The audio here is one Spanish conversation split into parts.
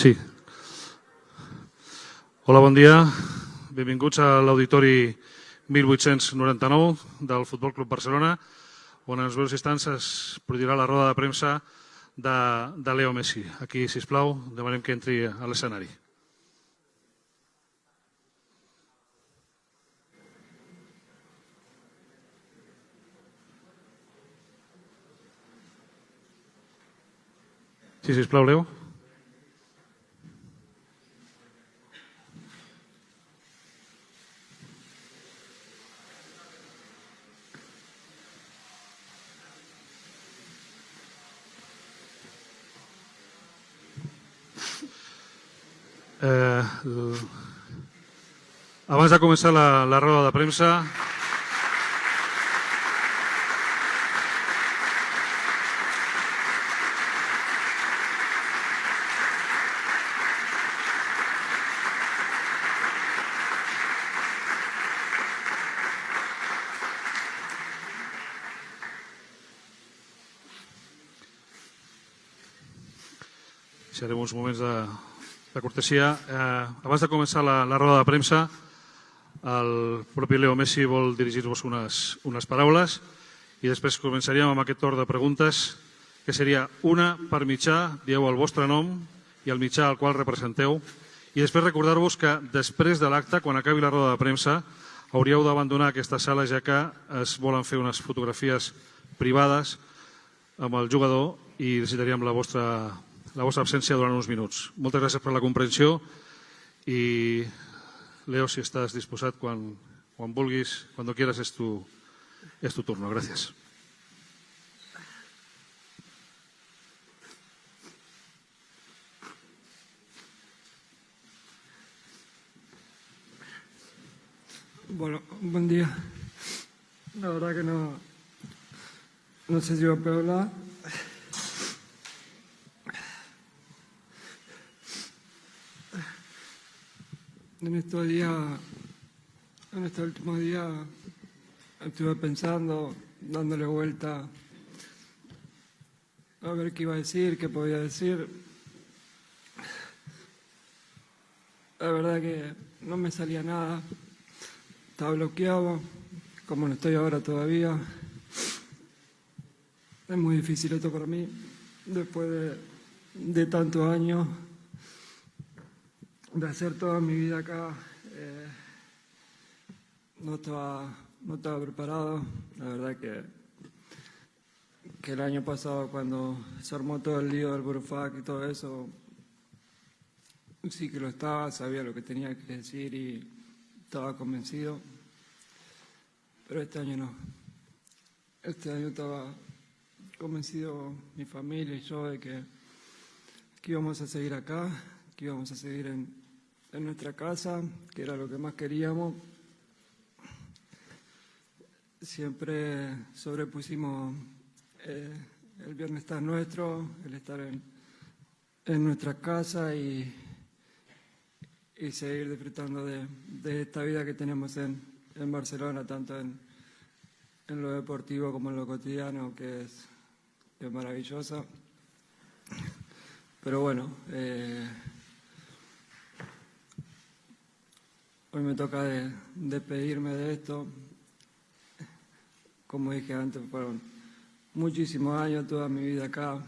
Sí. Hola, bon dia. Benvinguts a l'Auditori 1899 del Futbol Club Barcelona, on en els breus instants es produirà la roda de premsa de Leo Messi. Aquí, sisplau, demanem que entri a l'escenari. Sí, sisplau, Leo. Abans de començar la roda de premsa, deixarem uns moments de cortesia. Abans de començar la roda de premsa, el propi Leo Messi vol dirigir-vos unes paraules i després començaríem amb aquest torn de preguntes, que seria una per mitjà, dieu el vostre nom i el mitjà al qual representeu, i després recordar-vos que després de l'acte, quan acabi la roda de premsa, hauríeu d'abandonar aquesta sala, ja que es volen fer unes fotografies privades amb el jugador i necessitaríem la vostra absència durant uns minuts. Moltes gràcies per la comprensió i, Leo, si estás disposat, quan vulguis, cuando quieras, es tu turno. Gracias. Bueno, buen día. La verdad que no sé si va a poder hablar. En estos últimos días, estuve pensando, dándole vuelta a ver qué iba a decir, qué podía decir. La verdad que no me salía nada, estaba bloqueado, como no estoy ahora todavía. Es muy difícil esto para mí, después de tantos años de hacer toda mi vida acá. No estaba preparado. La verdad que el año pasado, cuando se armó todo el lío del Burufac y todo eso, sí que lo estaba, sabía lo que tenía que decir y estaba convencido. Pero este año no. Este año estaba convencido mi familia y yo de que íbamos a seguir acá, que íbamos a seguir en nuestra casa, que era lo que más queríamos. Siempre sobrepusimos el bienestar nuestro, el estar en nuestra casa y seguir disfrutando de esta vida que tenemos en Barcelona, tanto en lo deportivo como en lo cotidiano, que es maravillosa. Pero bueno, hoy me toca despedirme de esto. Como dije antes, fueron muchísimos años, toda mi vida acá.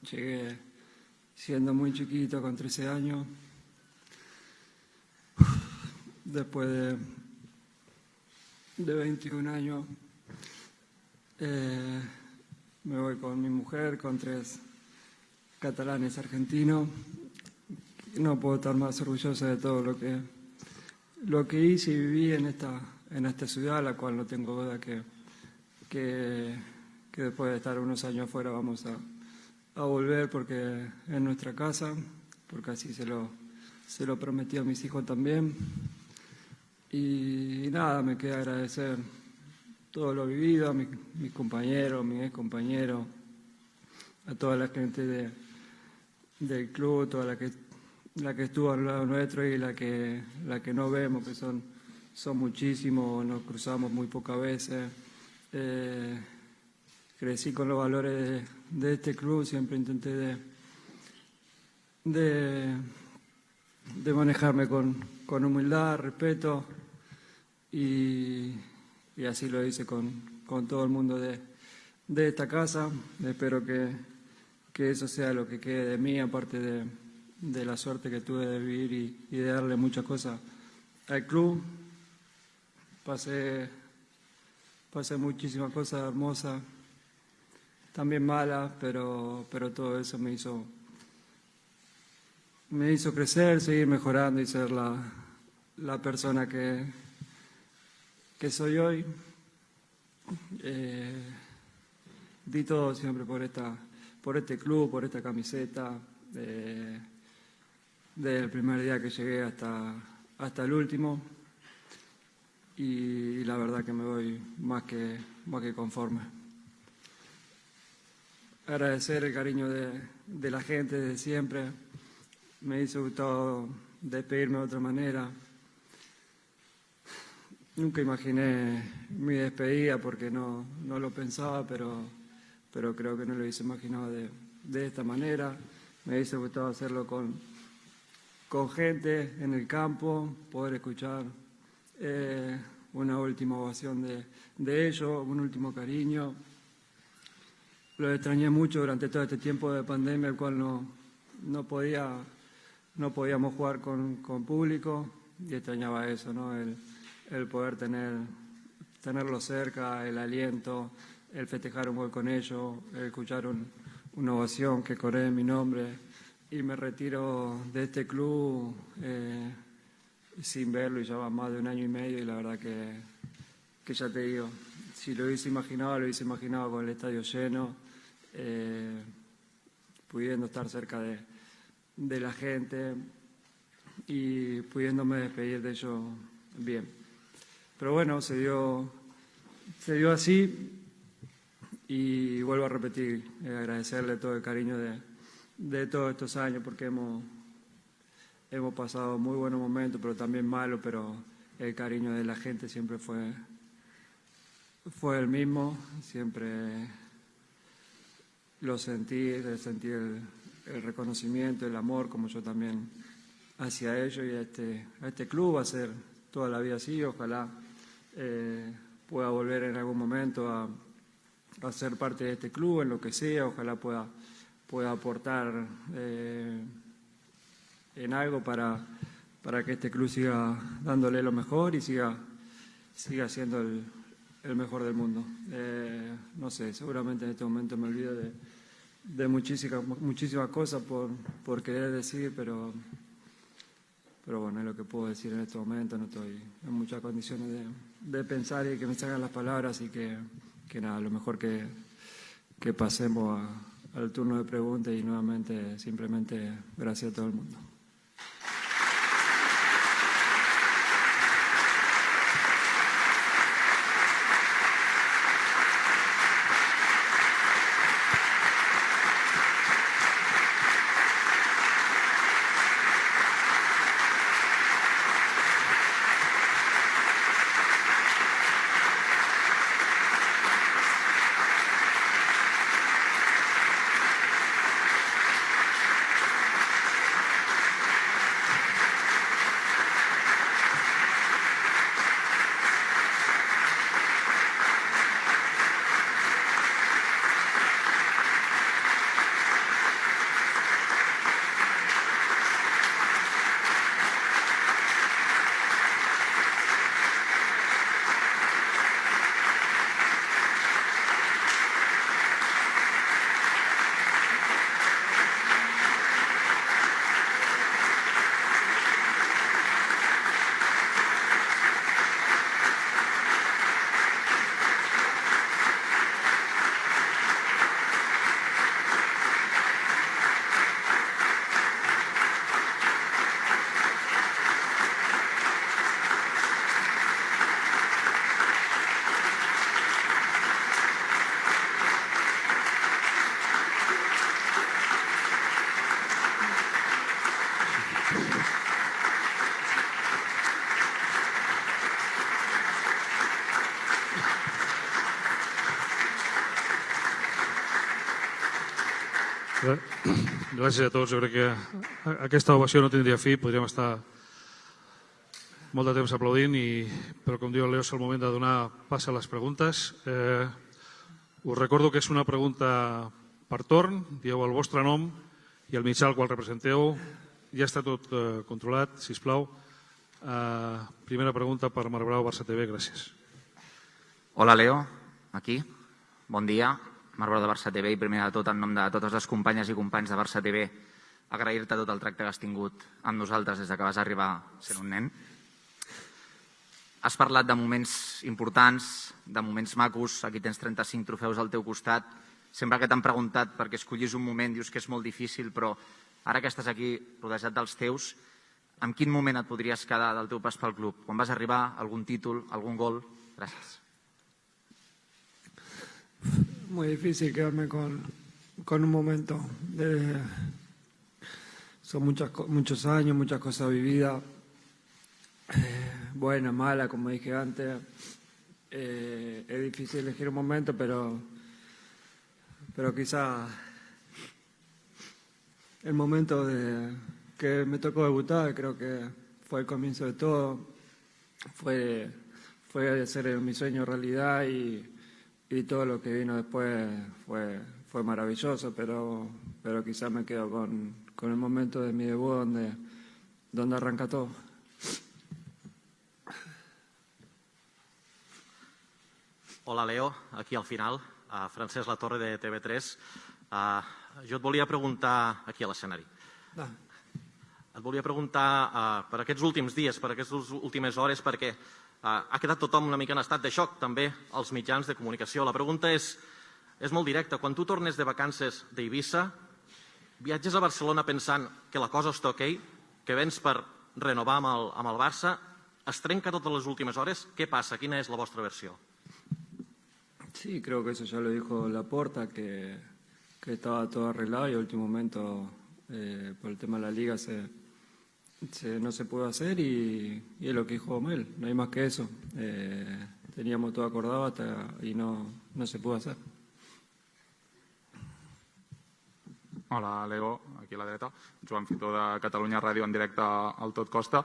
Llegué siendo muy chiquito, con 13 años. Después de 21 años, me voy con mi mujer, con 3 catalanes argentinos. No puedo estar más orgulloso de todo lo que hice y viví en esta ciudad, la cual no tengo duda que después de estar unos años afuera vamos a volver, porque es nuestra casa, porque así se lo prometí a mis hijos también. Y nada, me queda agradecer todo lo vivido, a mis compañeros, mis excompañeros, a toda la gente del club, toda la que estuvo al lado nuestro y la que no vemos, que son muchísimos, nos cruzamos muy pocas veces. Crecí con los valores de este club, siempre intenté de manejarme con humildad, respeto, y así lo hice con todo el mundo de esta casa. Espero que eso sea lo que quede de mí, aparte de la suerte que tuve de vivir y de darle muchas cosas al club. Pasé muchísimas cosas hermosas, también malas, pero todo eso me hizo crecer, seguir mejorando y ser la persona que soy hoy. Di todo siempre por este club, por esta camiseta, desde el primer día que llegué hasta el último, y la verdad que me voy más que conforme. Agradecer el cariño de la gente de siempre. Me hizo gustado despedirme de otra manera. Nunca imaginé mi despedida porque no lo pensaba, pero creo que no lo hubiese imaginado de esta manera. Me hubiese gustado hacerlo con gente en el campo, poder escuchar una última ovación de ellos, un último cariño. Lo extrañé mucho durante todo este tiempo de pandemia, el cual no podíamos jugar con público, y extrañaba eso, ¿no? El poder tenerlo cerca, el aliento, el festejar un gol con ellos, el escuchar una ovación que coree mi nombre, y me retiro de este club sin verlo, y ya va más de 1 año y medio, y la verdad que ya te digo, si lo hubiese imaginado con el estadio lleno, pudiendo estar cerca de la gente y pudiéndome despedir de ellos bien. Pero bueno, se dio así, y vuelvo a repetir, agradecerle todo el cariño de todos estos años, porque hemos pasado muy buenos momentos, pero también malos, pero el cariño de la gente siempre fue el mismo, siempre lo sentí, sentí el reconocimiento, el amor, como yo también hacia ellos y a este club. Va a ser toda la vida así. Ojalá pueda volver en algún momento a ser parte de este club, en lo que sea. Ojalá pueda aportar en algo para que este club siga dándole lo mejor y siga siendo el mejor del mundo. No sé, seguramente en este momento me olvido de muchísimas cosas por querer decir, pero bueno, es lo que puedo decir en este momento. No estoy en muchas condiciones de pensar y que me salgan las palabras, y que nada, lo mejor que pasemos al turno de preguntas, y nuevamente simplemente gracias a todo el mundo. Gràcies a tots. Jo crec que aquesta ovació no tindria fi. Podríem estar molt de temps aplaudint, però com diu el Leo, és el moment de donar pas a les preguntes. Us recordo que és una pregunta per torn. Dieu el vostre nom i el mitjà al qual representeu. Ja està tot controlat, sisplau. Primera pregunta per Marc Brau, Barça TV. Gràcies. Hola, Leo. Aquí. Bon dia. Marc Brau de Barça TV i primer de tot, en nom de totes les companyes i companys de Barça TV, agrair-te tot el tracte que has tingut amb nosaltres des que vas arribar sent un nen. Has parlat de moments importants, de moments macos. Aquí tens 35 trofeus al teu costat. Sempre que t'han preguntat per què escollis un moment, dius que és molt difícil, però ara que estàs aquí rodejat dels teus, en quin moment et podries quedar del teu pas pel club? Quan vas arribar? Algun títol? Algun gol? Gràcies. Muy difícil quedarme con un momento. Son muchos años, muchas cosas vividas, buena, mala, como dije antes. Es difícil elegir un momento, pero quizá el momento que me tocó debutar, creo que fue el comienzo de todo. Fue hacer mi sueño realidad y todo lo que vino después fue maravilloso, pero quizás me quedo con el momento de mi debut donde arranca todo. Hola, Leo, aquí al final, Francesc Latorre de TV3. Jo et volia preguntar, aquí a l'escenari, et volia preguntar per aquests últims dies, per aquestes últimes hores, perquè ha quedat tothom una mica en estat de xoc, també els mitjans de comunicació. La pregunta és molt directa. Quan tu tornes de vacances d'Eivissa, viatges a Barcelona pensant que la cosa està ok, que vens per renovar amb el Barça, es trenca totes les últimes hores? Què passa? Quina és la vostra versió? Sí, creo que eso ya lo dijo Laporta, que estaba todo arreglado y al último momento por el tema de la liga no se pudo hacer y es lo que dijo Mel, no hay más que eso. Teníamos todo acordado y no se pudo hacer. Hola, Leo, aquí a la dreta. Joan Fitó de Catalunya Ràdio en directe al Tot Costa.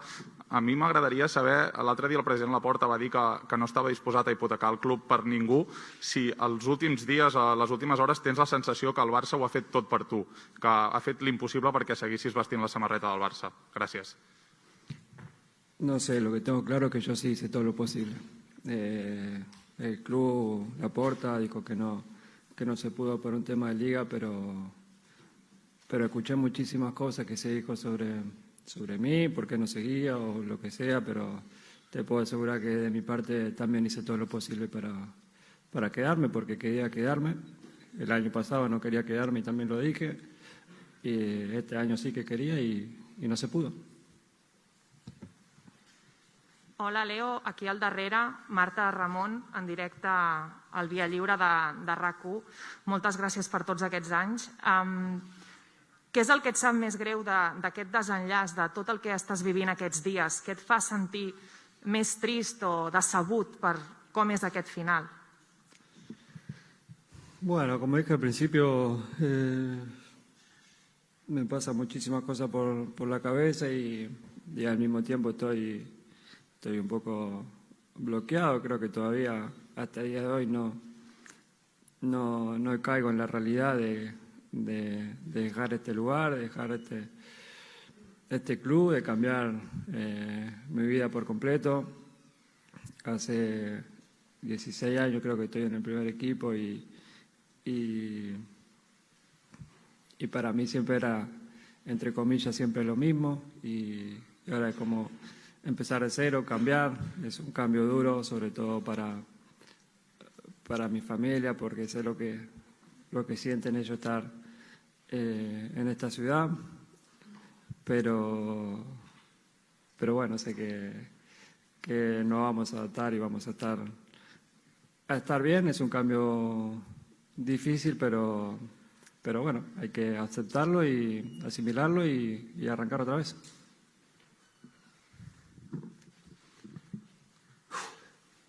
A mi m'agradaria saber, l'altre dia el president Laporta va dir que no estava disposat a hipotecar el club per ningú, si els últims dies, a les últimes hores, tens la sensació que el Barça ho ha fet tot per tu, que ha fet l'impossible perquè seguissis vestint la samarreta del Barça. Gràcies. No sé, lo que tengo claro es que yo sí hice todo lo posible. El club, Laporta, dijo que no se pudo por un tema de liga, pero escuché muchísimas cosas que se dijo sobre mí, por qué no seguía o lo que sea, pero te puedo asegurar que de mi parte también hice todo lo posible para quedarme, porque quería quedarme. El año pasado no quería quedarme y también lo dije, y este año sí que quería y no se pudo. Hola, Leo. Aquí al darrere, Marta Ramon, en directe al Via Lliure de RAC1. Moltes gràcies per tots aquests anys. Què és el que et sap més greu d'aquest desenllaç, de tot el que estàs vivint aquests dies? Què et fa sentir més trist o decebut per com és aquest final? Bueno, como dije al principio, me pasan muchísimas cosas por la cabeza y al mismo tiempo estoy un poco bloqueado. Creo que todavía hasta el día de hoy no caigo en la realidad de dejar este lugar, de dejar este club, de cambiar mi vida por completo. Hace 16 años creo que estoy en el primer equipo y para mí siempre era, entre comillas, siempre lo mismo y ahora es como empezar de cero, cambiar. Es un cambio duro, sobre todo para mi familia, porque sé lo que sienten ellos estar en esta ciudad, pero bueno, sé que nos vamos a adaptar y vamos a estar bien. Es un cambio difícil, pero bueno, hay que aceptarlo y asimilarlo y arrancar otra vez.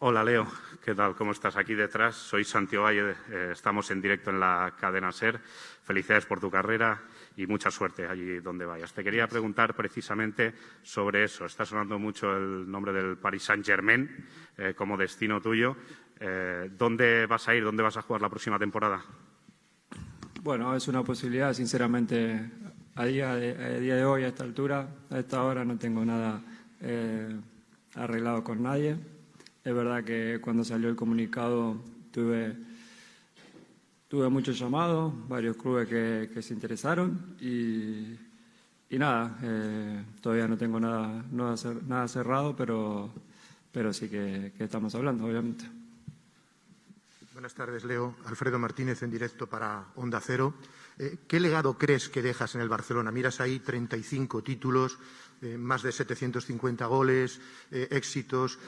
Hola Leo, ¿qué tal? ¿Cómo estás? Aquí detrás, soy Santiago Valle, estamos en directo en la cadena SER. Felicidades por tu carrera y mucha suerte allí donde vayas. Te quería preguntar precisamente sobre eso. Está sonando mucho el nombre del Paris Saint-Germain como destino tuyo. ¿Dónde vas a ir? ¿Dónde vas a jugar la próxima temporada? Bueno, es una posibilidad, sinceramente, a día de hoy, a esta altura, a esta hora, no tengo nada arreglado con nadie. Es verdad que cuando salió el comunicado tuve muchos llamados, varios clubes que se interesaron y nada, todavía no tengo nada cerrado, pero sí que estamos hablando, obviamente. Buenas tardes, Leo. Alfredo Martínez en directo para Onda Cero. ¿Qué legado crees que dejas en el Barcelona? Miras ahí 35 títulos, más de 750 goles, éxitos.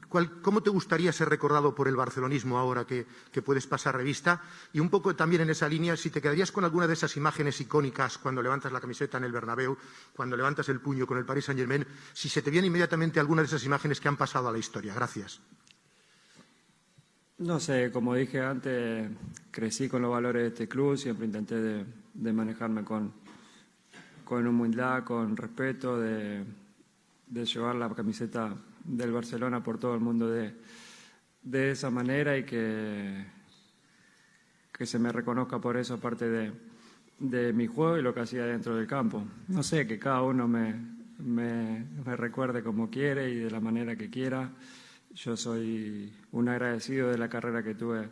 ¿Cómo te gustaría ser recordado por el barcelonismo ahora que puedes pasar revista? Y un poco también en esa línea, si te quedarías con alguna de esas imágenes icónicas cuando levantas la camiseta en el Bernabéu, cuando levantas el puño con el Paris Saint-Germain, si se te viene inmediatamente alguna de esas imágenes que han pasado a la historia. Gracias. No sé, como dije antes, crecí con los valores de este club, siempre intenté de manejarme con humildad, con respeto, de llevar la camiseta del Barcelona por todo el mundo de esa manera y que se me reconozca por eso, aparte de mi juego y lo que hacía dentro del campo. No sé, que cada uno me recuerde como quiere y de la manera que quiera. Yo soy un agradecido de la carrera que tuve,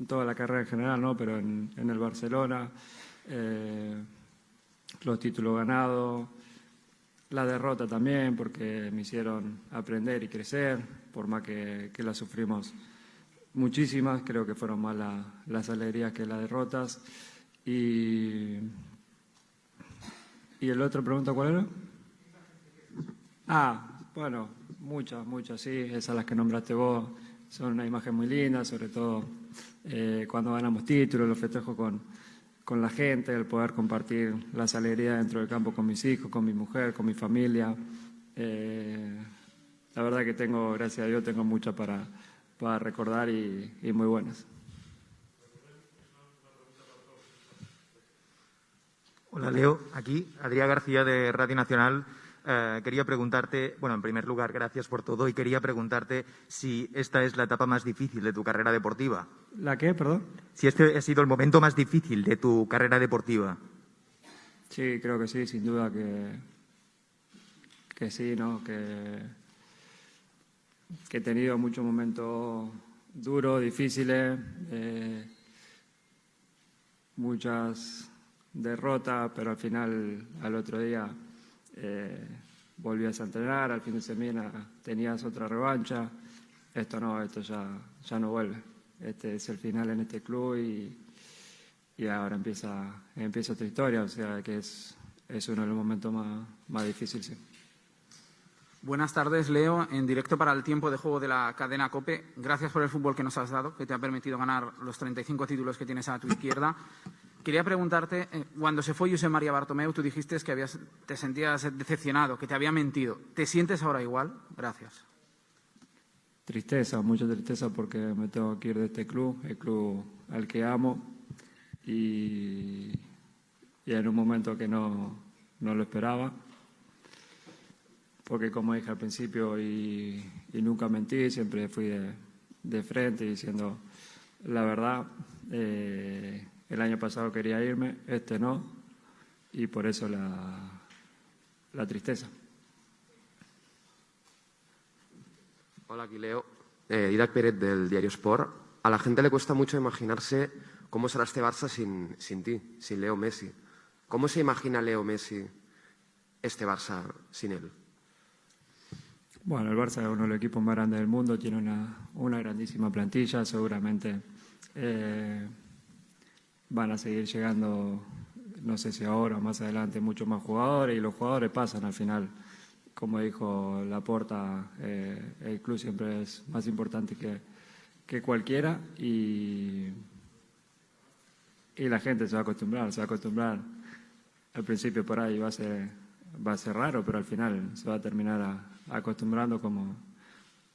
toda la carrera en general, ¿no? Pero en el Barcelona, los títulos ganados, la derrota también, porque me hicieron aprender y crecer, por más que la sufrimos muchísimas, creo que fueron más las alegrías que las derrotas. Y el otro pregunta, ¿cuál era? Bueno, muchas, sí, esas las que nombraste vos, son una imagen muy linda, sobre todo cuando ganamos títulos, los festejos con la gente, el poder compartir las alegrías dentro del campo con mis hijos, con mi mujer, con mi familia. La verdad que gracias a Dios, tengo muchas para recordar y muy buenas. Hola Leo, aquí Adrià García de Radio Nacional. Quería preguntarte, bueno, en primer lugar, gracias por todo, y quería preguntarte si esta es la etapa más difícil de tu carrera deportiva. ¿La qué, perdón? Si este ha sido el momento más difícil de tu carrera deportiva. Sí, creo que sí, sin duda que sí, ¿no? Que he tenido muchos momentos duros, difíciles, muchas derrotas, pero al final, al otro día, volvías a entrenar, al fin de semana tenías otra revancha. Esto ya no vuelve. Este es el final en este club y ahora empieza otra historia, o sea que es uno de los momentos más difíciles. Sí. Buenas tardes, Leo, en directo para el tiempo de juego de la cadena COPE. Gracias por el fútbol que nos has dado, que te ha permitido ganar los 35 títulos que tienes a tu izquierda. Quería preguntarte, cuando se fue Josep María Bartomeu, tú dijiste que te sentías decepcionado, que te había mentido. ¿Te sientes ahora igual? Gracias. Tristeza, mucha tristeza porque me tengo que ir de este club, el club al que amo, y en un momento que no lo esperaba, porque como dije al principio y nunca mentí, siempre fui de frente diciendo la verdad. El año pasado quería irme, este no, y por eso la tristeza. Hola, aquí Leo. Didac Pérez del diario Sport. A la gente le cuesta mucho imaginarse cómo será este Barça sin ti, sin Leo Messi. ¿Cómo se imagina Leo Messi este Barça sin él? Bueno, el Barça es uno de los equipos más grandes del mundo, tiene una grandísima plantilla, seguramente van a seguir llegando, no sé si ahora o más adelante, muchos más jugadores, y los jugadores pasan al final. Como dijo Laporta, el club siempre es más importante que cualquiera y la gente se va a acostumbrar. Al principio por ahí va a ser raro, pero al final se va a terminar acostumbrando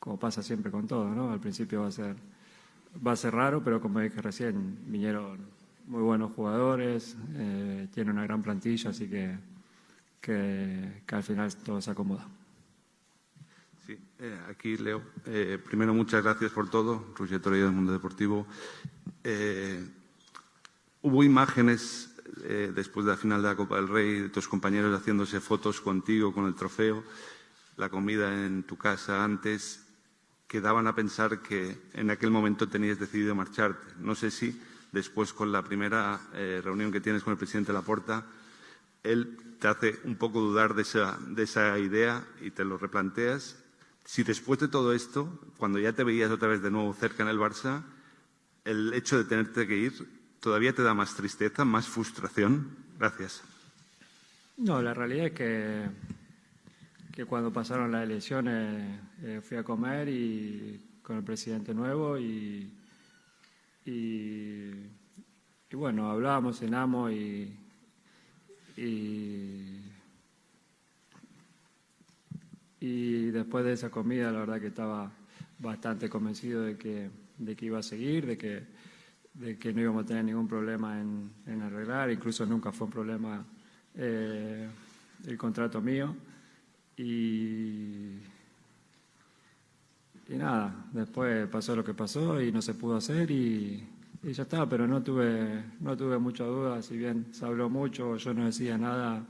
como pasa siempre con todo, ¿no? Al principio va a ser raro, pero como dije recién, vinieron muy buenos jugadores, tiene una gran plantilla, así que al final todo se acomoda. Sí, aquí Leo. Primero, muchas gracias por todo, Roger Torello del Mundo Deportivo. Hubo imágenes después de la final de la Copa del Rey de tus compañeros haciéndose fotos contigo, con el trofeo, la comida en tu casa antes, que daban a pensar que en aquel momento tenías decidido marcharte. No sé si después, con la primera reunión que tienes con el presidente Laporta, él te hace un poco dudar de esa idea y te lo replanteas. Si después de todo esto, cuando ya te veías otra vez de nuevo cerca en el Barça, el hecho de tenerte que ir, ¿todavía te da más tristeza, más frustración? Gracias. No, la realidad es que cuando pasaron las elecciones fui a comer con el presidente nuevo y bueno, hablábamos, cenamos y después de esa comida la verdad que estaba bastante convencido de que iba a seguir, de que no íbamos a tener ningún problema en arreglar, incluso nunca fue un problema el contrato mío y nada, después pasó lo que pasó y no se pudo hacer y ya está, pero no tuve mucha duda, si bien se habló mucho, yo no decía nada,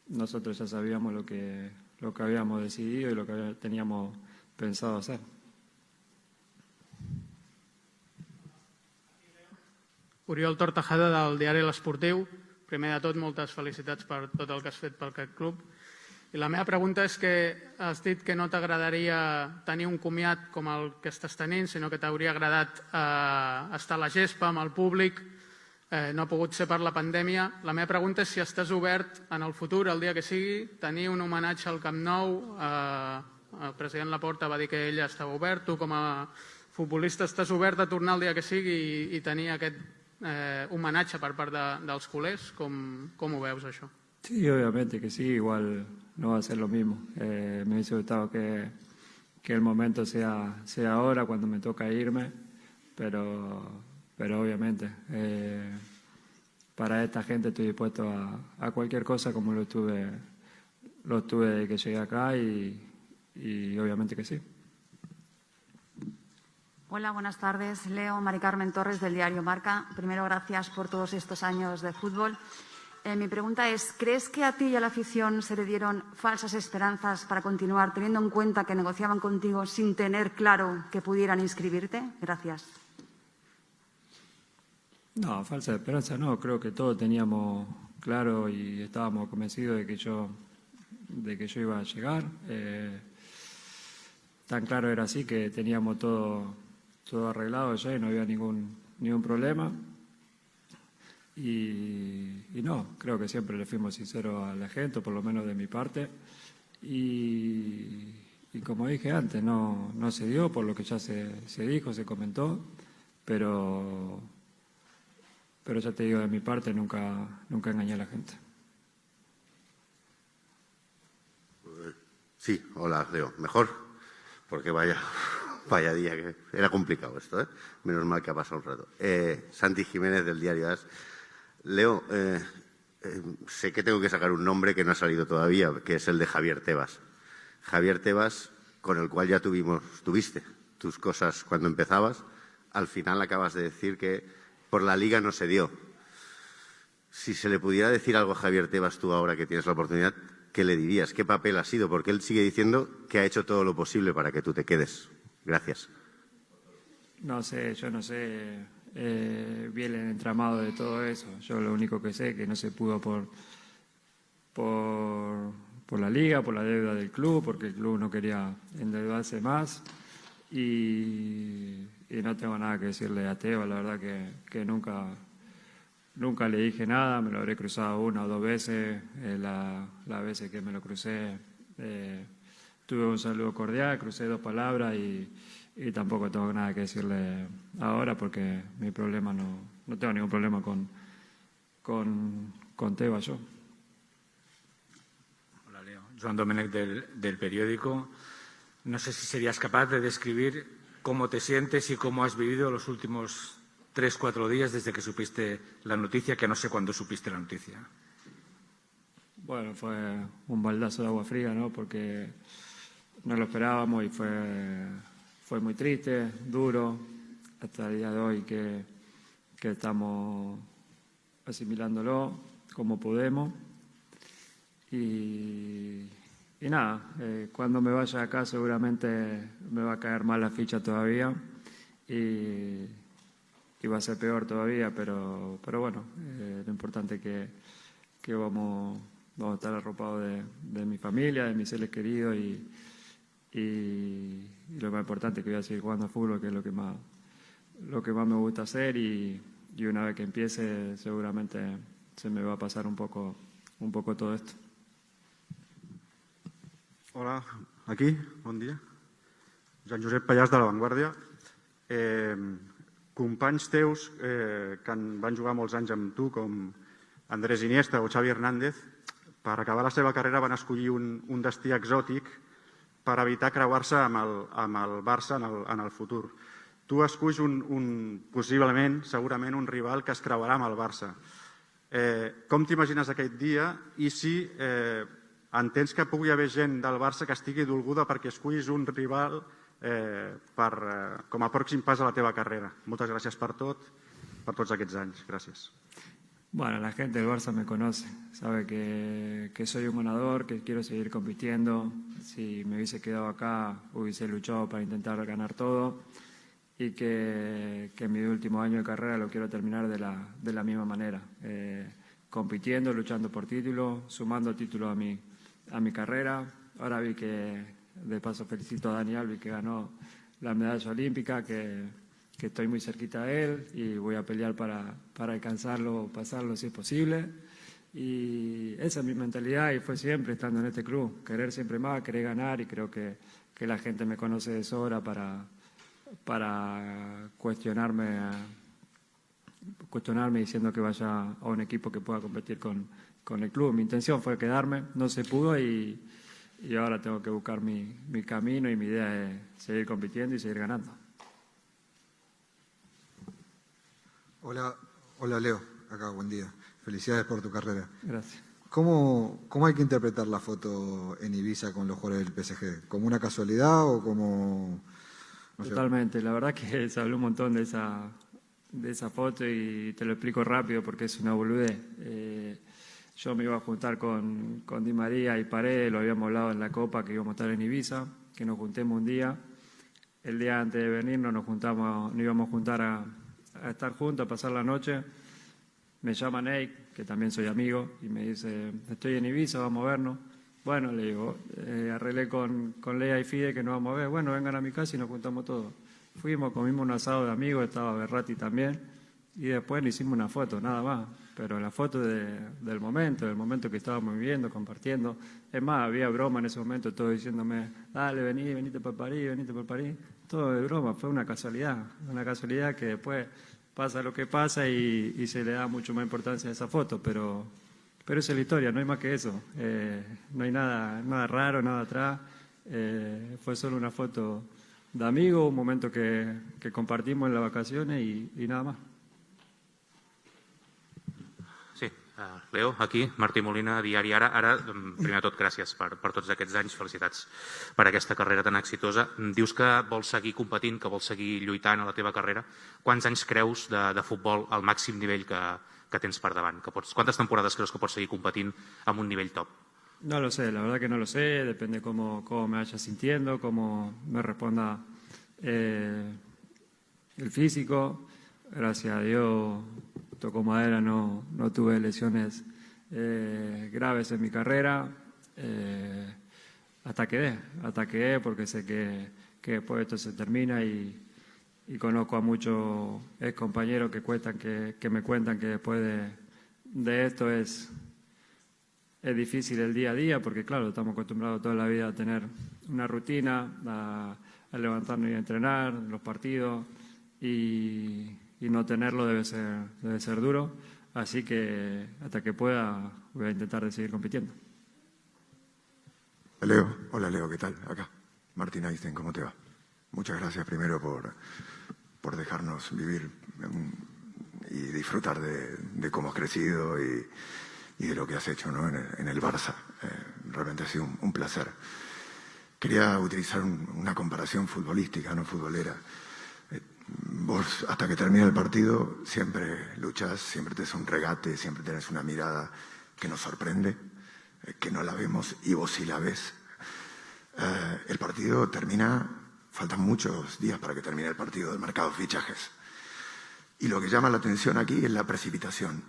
nosotros ya sabíamos lo que habíamos decidido y lo que teníamos pensado hacer. Oriol Tortajada, del diari L'Esportiu. Primer de tot, moltes felicitats per tot el que has fet pel aquest club. I la meva pregunta és que has dit que no t'agradaria tenir un comiat com el que estàs tenint, sinó que t'hauria agradat estar a la gespa amb el públic. No ha pogut ser per la pandèmia. La meva pregunta és si estàs obert en el futur, el dia que sigui, tenir un homenatge al Camp Nou. El president Laporta va dir que ell estava obert. Tu, com a futbolista, estàs obert a tornar el dia que sigui i tenir aquest homenatge per part dels culers? Com ho veus, això? Sí, obviamente que sí, igual no va a ser lo mismo. Me hubiese gustado que el momento sea ahora, cuando me toca irme, pero obviamente para esta gente estoy dispuesto a cualquier cosa como lo estuve desde que llegué acá y obviamente que sí. Hola, buenas tardes. Leo, Mari Carmen Torres, del diario Marca. Primero, gracias por todos estos años de fútbol. Mi pregunta es, ¿crees que a ti y a la afición se le dieron falsas esperanzas para continuar, teniendo en cuenta que negociaban contigo sin tener claro que pudieran inscribirte? Gracias. No, falsa esperanza no. Creo que todos teníamos claro y estábamos convencidos de que yo iba a llegar. Tan claro era así que teníamos todo arreglado ya y no había ningún problema. Y no, creo que siempre le fuimos sinceros a la gente, por lo menos de mi parte. Y como dije antes, no se dio por lo que ya se dijo, se comentó, pero ya te digo, de mi parte nunca engañé a la gente. Sí, hola, Leo. Mejor, porque vaya día, que era complicado esto, ¿eh? Menos mal que ha pasado un rato. Santi Jiménez, del diario AS. Leo, sé que tengo que sacar un nombre que no ha salido todavía, que es el de Javier Tebas. Javier Tebas, con el cual ya tuviste tus cosas cuando empezabas. Al final acabas de decir que por la Liga no se dio. Si se le pudiera decir algo a Javier Tebas tú ahora que tienes la oportunidad, ¿qué le dirías? ¿Qué papel ha sido? Porque él sigue diciendo que ha hecho todo lo posible para que tú te quedes. Gracias. No sé, yo no sé bien el entramado de todo eso. Yo lo único que sé es que no se pudo por la Liga, por la deuda del club, porque el club no quería endeudarse más. Y no tengo nada que decirle a Tebas, la verdad que nunca le dije nada, me lo habré cruzado una o dos veces, las veces que me lo crucé tuve un saludo cordial, crucé dos palabras y tampoco tengo nada que decirle ahora porque mi problema no tengo ningún problema con Tebas yo. Hola Leo, Joan Domènech del periódico. No sé si serías capaz de describir cómo te sientes y cómo has vivido los últimos 3-4 días desde que supiste la noticia, que no sé cuándo supiste la noticia. Bueno, fue un baldazo de agua fría, ¿no? Porque no lo esperábamos y fue muy triste, duro, hasta el día de hoy que estamos asimilándolo como podemos. Y nada, cuando me vaya acá seguramente me va a caer mal la ficha todavía y va a ser peor todavía, pero bueno, lo importante es que vamos a estar arropados de mi familia, de mis seres queridos y lo más importante es que voy a seguir jugando al fútbol, que es lo que más me gusta hacer y una vez que empiece seguramente se me va a pasar un poco todo esto. Hola, aquí, bon dia. Joan Josep Pallàs de La Vanguardia. Companys teus que van jugar molts anys amb tu, com Andrés Iniesta o Xavi Hernández, per acabar la seva carrera van escollir un destí exòtic per evitar creuar-se amb el Barça en el futur. Tu esculls possiblement, segurament, un rival que es creuarà amb el Barça. Com t'imagines aquest dia i si entens que pugui haver gent del Barça que estigui dolguda perquè escullis un rival com a pròxim pas a la teva carrera? Moltes gràcies per tot, per tots aquests anys. Gràcies. Bueno, la gente del Barça me conoce, sabe que soy un ganador, que quiero seguir compitiendo. Si me hubiese quedado acá, hubiese luchado para intentar ganar todo y que mi último año de carrera lo quiero terminar de la misma manera, compitiendo, luchando por títulos, sumando títulos a mi carrera. Ahora vi que, de paso felicito a Dani Alves, que ganó la medalla olímpica, que estoy muy cerquita de él y voy a pelear para alcanzarlo, pasarlo si es posible. Y esa es mi mentalidad y fue siempre estando en este club, querer siempre más, querer ganar, y creo que la gente me conoce de sobra para cuestionarme diciendo que vaya a un equipo que pueda competir con el club. Mi intención fue quedarme, no se pudo y ahora tengo que buscar mi camino y mi idea es seguir compitiendo y seguir ganando. Hola Leo, acá, buen día. Felicidades por tu carrera. Gracias. ¿Cómo hay que interpretar la foto en Ibiza con los jugadores del PSG? ¿Como una casualidad o como...? No sé? Totalmente, la verdad que se habló un montón de esa foto y te lo explico rápido porque es una boludez. Yo me iba a juntar con Di María y Paredes, lo habíamos hablado en la Copa que íbamos a estar en Ibiza, que nos juntemos un día. El día antes de venirnos nos íbamos a juntar a estar juntos, a pasar la noche. Me llama Nate, que también soy amigo, y me dice, estoy en Ibiza, vamos a vernos. Bueno, le digo, arreglé con Lea y Fide que nos vamos a ver. Bueno, vengan a mi casa y nos juntamos todos. Fuimos, comimos un asado de amigos, estaba Berratti también, y después le hicimos una foto, nada más. Pero la foto del momento que estábamos viviendo, compartiendo. Es más, había broma en ese momento, todos diciéndome, dale, venite por París, venite por París. Todo de broma, fue una casualidad que después pasa lo que pasa y se le da mucho más importancia a esa foto, pero esa es la historia, no hay más que eso. No hay nada raro, nada atrás. Fue solo una foto de amigos, un momento que compartimos en las vacaciones y nada más. Sí, Leo, aquí, Martí Molina, Diari Ara. Ara, primer de tot, gràcies per tots aquests anys, felicitats per aquesta carrera tan exitosa. Dius que vols seguir competint, que vols seguir lluitant a la teva carrera. Quants anys creus de futbol al màxim nivell que tens per davant? Quantes temporades creus que pots seguir competint amb un nivell top? No lo sé, la verdad que no lo sé, depende cómo me vaya sintiendo, cómo me responda el físico. Gracias a Dios, toco madera, no tuve lesiones graves en mi carrera, hasta que dé, porque sé que después esto se termina y conozco a muchos ex compañeros que me cuentan que después de esto es difícil el día a día, porque claro, estamos acostumbrados toda la vida a tener una rutina, a levantarnos y a entrenar, los partidos, y no tenerlo debe ser duro, así que hasta que pueda voy a intentar de seguir compitiendo. Hola Leo, ¿qué tal? Acá. Martín Einstein, ¿cómo te va? Muchas gracias primero por dejarnos vivir y disfrutar de cómo has crecido y de lo que has hecho, ¿no? en el Barça. Realmente ha sido un placer. Quería utilizar una comparación futbolística, no futbolera. Vos, hasta que termina el partido, siempre luchás, siempre tenés un regate, siempre tenés una mirada que nos sorprende, que no la vemos y vos sí la ves. El partido termina, faltan muchos días para que termine el partido del mercado de fichajes. Y lo que llama la atención aquí es la precipitación.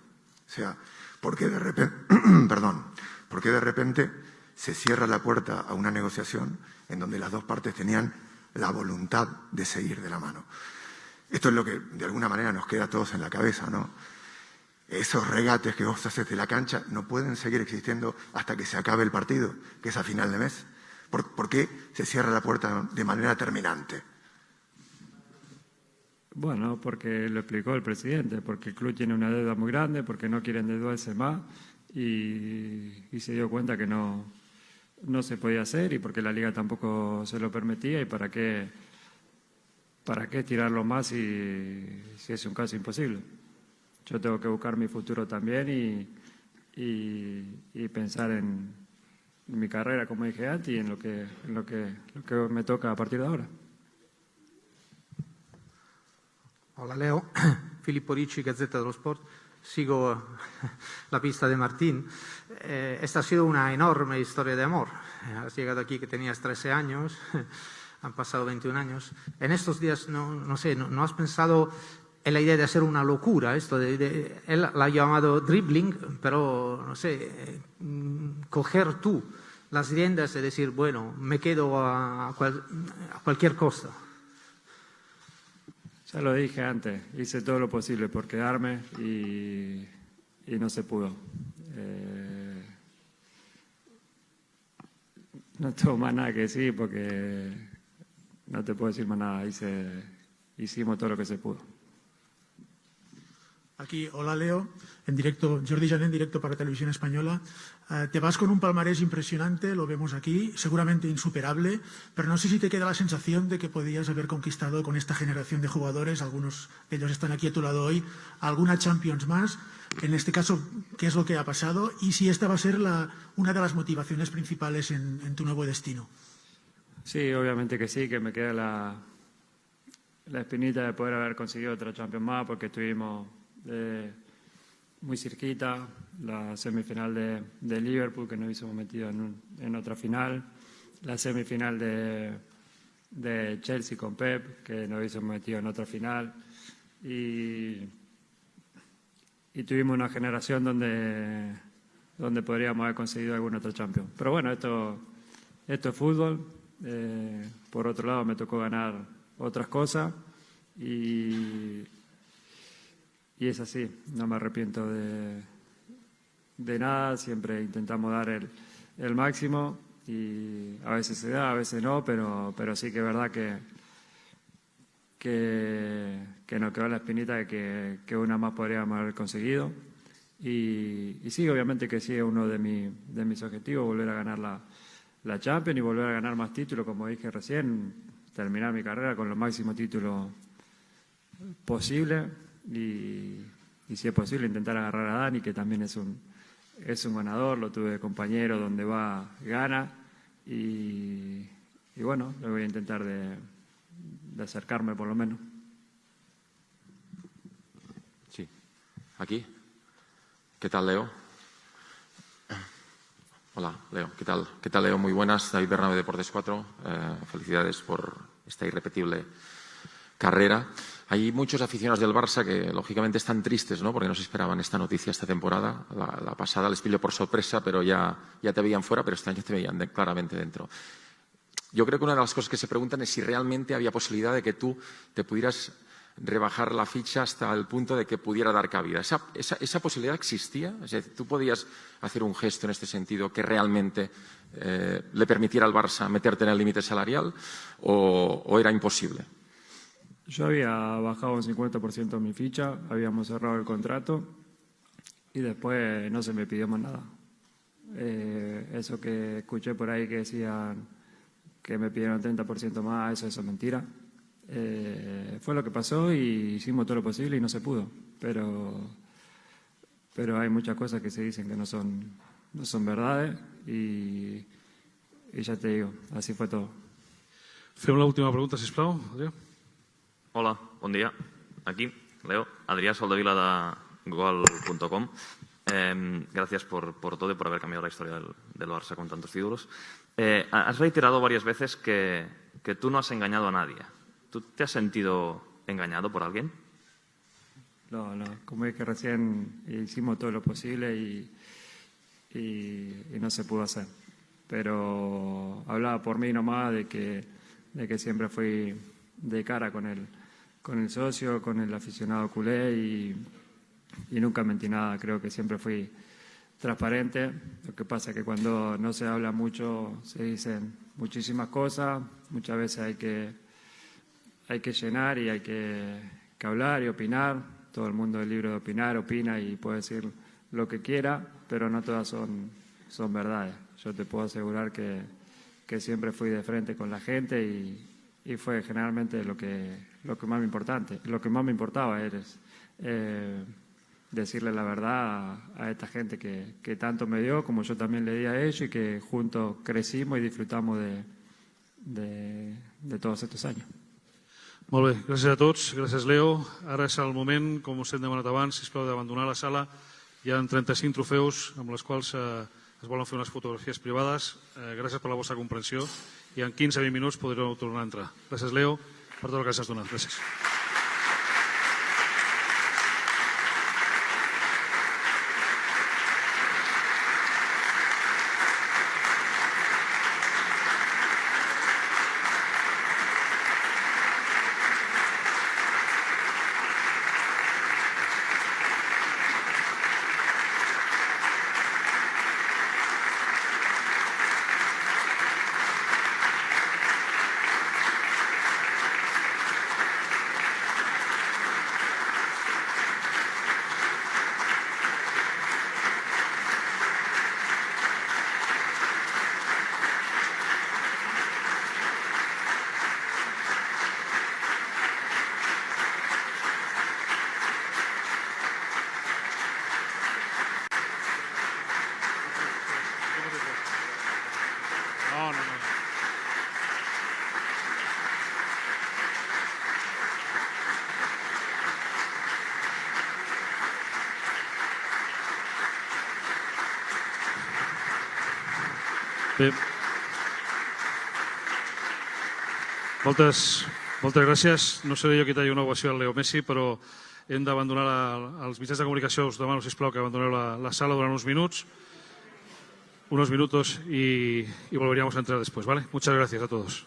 O sea, ¿por qué de repente se cierra la puerta a una negociación en donde las dos partes tenían la voluntad de seguir de la mano? Esto es lo que de alguna manera nos queda a todos en la cabeza, ¿no? Esos regates que vos haces de la cancha no pueden seguir existiendo hasta que se acabe el partido, que es a final de mes. ¿Por qué se cierra la puerta de manera terminante? Bueno, porque lo explicó el presidente, porque el club tiene una deuda muy grande, porque no quieren endeudarse más y se dio cuenta que no se podía hacer y porque la liga tampoco se lo permitía y para qué tirarlo más si es un caso imposible. Yo tengo que buscar mi futuro también y pensar en mi carrera, como dije antes, y en lo que me toca a partir de ahora. Hola Leo, Filippo Ricci, Gazzetta dello Sport. Sigo la pista de Martín. Esta ha sido una enorme historia de amor. Has llegado aquí que tenías 13 años, han pasado 21 años. En estos días, no sé, ¿no has pensado en la idea de hacer una locura? Esto él la ha llamado dribbling, pero no sé, coger tú las riendas y decir, bueno, me quedo a cualquier costa. Ya lo dije antes, hice todo lo posible por quedarme y no se pudo. No tengo más nada que decir porque no te puedo decir más nada. Hicimos todo lo que se pudo. Aquí, hola Leo, en directo, Jordi Jané en directo para Televisión Española. Te vas con un palmarés impresionante, lo vemos aquí, seguramente insuperable, pero no sé si te queda la sensación de que podías haber conquistado con esta generación de jugadores, algunos de ellos están aquí a tu lado hoy, alguna Champions más. En este caso, ¿qué es lo que ha pasado? Y si esta va a ser una de las motivaciones principales en tu nuevo destino. Sí, obviamente que sí, que me queda la espinita de poder haber conseguido otra Champions más porque estuvimos muy cerquita, la semifinal de Liverpool que nos hubiésemos metido en otra final, la semifinal de Chelsea con Pep que nos hubiésemos metido en otra final y tuvimos una generación donde podríamos haber conseguido alguna otra Champions. Pero bueno, esto es fútbol. Por otro lado me tocó ganar otras cosas y es así, no me arrepiento de nada, siempre intentamos dar el máximo y a veces se da, a veces no, pero sí que es verdad que nos quedó la espinita de que una más podríamos haber conseguido y sí, obviamente que sí es uno de mis objetivos, volver a ganar la Champions y volver a ganar más títulos, como dije recién, terminar mi carrera con los máximos títulos posibles. Y si es posible intentar agarrar a Dani, que también es un ganador, lo tuve de compañero, donde va gana y bueno, le voy a intentar de acercarme por lo menos. Sí, aquí. ¿Qué tal, Leo? Hola, Leo. ¿Qué tal? ¿Qué tal, Leo? Muy buenas. David Bernabé, Deportes 4. Felicidades por esta irrepetible carrera. Hay muchos aficionados del Barça que, lógicamente, están tristes, ¿no? Porque no se esperaban esta noticia esta temporada. La pasada les pilló por sorpresa, pero ya te veían fuera, pero este año te veían claramente dentro. Yo creo que una de las cosas que se preguntan es si realmente había posibilidad de que tú te pudieras rebajar la ficha hasta el punto de que pudiera dar cabida. ¿Esa posibilidad existía? Es decir, ¿tú podías hacer un gesto en este sentido que realmente le permitiera al Barça meterte en el límite salarial o era imposible? Yo había bajado un 50% mi ficha, habíamos cerrado el contrato y después no se me pidió más nada. Eso que escuché por ahí que decían que me pidieron 30% más, eso es mentira. Fue lo que pasó y hicimos todo lo posible y no se pudo. Pero hay muchas cosas que se dicen que no son verdades y ya te digo, así fue todo. Fem l'última pregunta, sisplau. Adrià. Hola, bon dia. Aquí, Leo, Adrià Soldevila de Gol.com. Gracias por todo y por haber cambiado la historia del Barça con tantos títulos. Has reiterado varias veces que tú no has engañado a nadie. ¿Tú te has sentido engañado por alguien? No, como dije recién, hicimos todo lo posible y no se pudo hacer. Pero hablaba por mí nomás de que siempre fui de cara con el socio, con el aficionado culé y nunca mentí nada. Creo que siempre fui transparente. Lo que pasa es que cuando no se habla mucho se dicen muchísimas cosas. Muchas veces hay que llenar y hay que hablar y opinar. Todo el mundo es libre de opinar, opina y puede decir lo que quiera, pero no todas son verdades. Yo te puedo asegurar que siempre fui de frente con la gente y fue generalmente lo que más me importaba es decirle la verdad a esta gente que tanto me dio, como yo también le di a ellos y que juntos crecimos y disfrutamos de todos estos años. Molt bé, gràcies a tots. Gràcies, Leo. Ara és el moment, com us hem demanat abans, sisplau, d'abandonar la sala. Hi ha 35 trofeus amb les quals es volen fer unes fotografies privades. Gràcies per la vostra comprensió i en 15-20 minuts podreu tornar a entrar. Gràcies, Leo, per tot el que ens has donat. Gràcies. Bé. Moltes gràcies. No seré jo qui talli una ovació al Leo Messi, però hem d'abandonar els mitjans de comunicació. Us demano, sisplau, que abandoneu la sala durant unos minutos y volveríamos a entrar después, ¿vale? Muchas gracias a todos.